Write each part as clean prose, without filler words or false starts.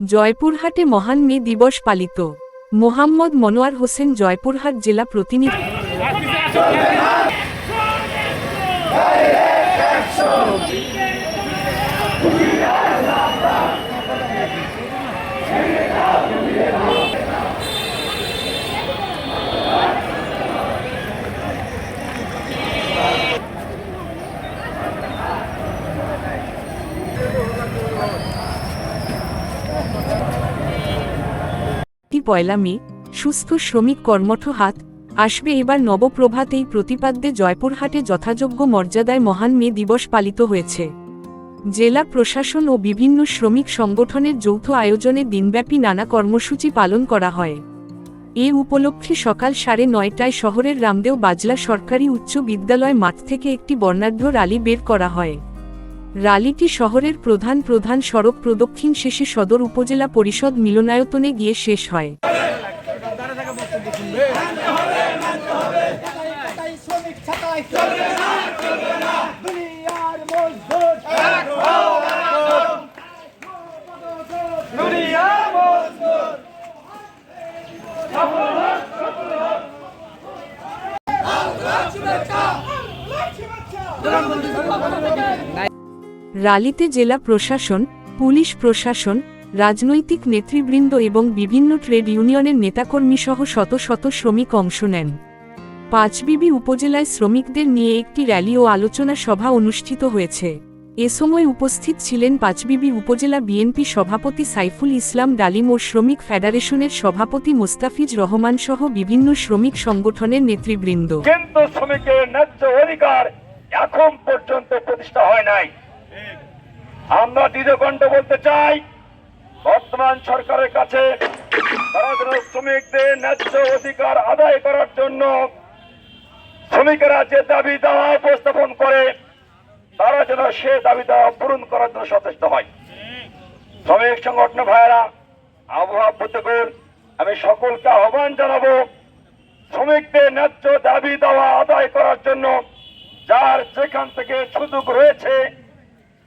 জয়পুরহাটে মহান মে দিবস পালিত। মোহাম্মদ মনোয়ার হোসেন, জয়পুরহাট জেলা প্রতিনিধি। পয়লা মে, সুস্থ শ্রমিক কর্মঠ হাত আসবে এবার নবপ্রভাত। এই প্রতিপাদ্যে জয়পুরহাটে যথাযোগ্য মর্যাদায় মহান মে দিবস পালিত হয়েছে। জেলা প্রশাসন ও বিভিন্ন শ্রমিক সংগঠনের যৌথ আয়োজনে দিনব্যাপী নানা কর্মসূচি পালন করা হয়। এ উপলক্ষে সকাল 9:30টায় শহরের রামদেও বাজলা সরকারি উচ্চ বিদ্যালয় মাঠ থেকে একটি বর্ণাঢ্য র্যালি বের করা হয়। র্যালিটি শহরের প্রধান সড়ক প্রদক্ষিণ শেষে সদর উপজেলা পরিষদ মিলনায়তনে গিয়ে শেষ হয়। র্যালিতে জেলা প্রশাসন, পুলিশ প্রশাসন, রাজনৈতিক নেতৃবৃন্দ এবং বিভিন্ন ট্রেড ইউনিয়নের নেতাকর্মীসহ শত শত শ্রমিক অংশ নেন। পাঁচবিবি উপজেলায় শ্রমিকদের নিয়ে একটি র্যালি ও আলোচনা সভা অনুষ্ঠিত হয়েছে। এ সময় উপস্থিত ছিলেন পাঁচবিবি উপজেলা বিএনপি সভাপতি সাইফুল ইসলাম ডালিম ও শ্রমিক ফেডারেশনের সভাপতি মোস্তাফিজ রহমান সহ বিভিন্ন শ্রমিক সংগঠনের নেতৃবৃন্দ। কিন্তু শ্রমিকের ন্যায্য অধিকার এখন পর্যন্ত প্রতিষ্ঠা হয় নাই। আমরা দৃঢ়কণ্ঠে বলতে চাই, বর্তমান সরকারের কাছে তারা যেন শ্রমিকদের ন্যায্য অধিকার আদায় করার জন্য শ্রমিকেরা যে দাবি দাওয়া উপস্থাপন করে তারা যেন সে দাবি দাওয়া পূরণ করার জন্য সচেষ্ট হয়। শ্রমিক সংগঠন ভাইয়েরা, আবহাওয়া প্রতিকূল, আমি সকলকে আহ্বান জানাবো, শ্রমিকদের ন্যায্য দাবি দাওয়া আদায় করার জন্য যার যেখান থেকে সুযোগ রয়েছে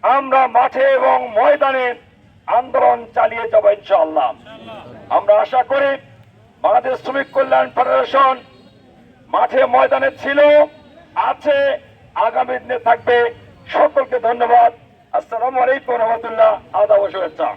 আমরা মাঠে এবং ময়দানে আন্দোলন চালিয়ে যাব ইনশাআল্লাহ। আমরা আশা করি বাংলাদেশ শ্রমিক কল্যাণ ফেডারেশন মাঠে ময়দানে ছিল, আছে, আগামী দিনে থাকবে। সকলকে ধন্যবাদ। আসসালামু আলাইকুম ওয়া রাহমাতুল্লাহ। আদাব ও শুভেচ্ছা।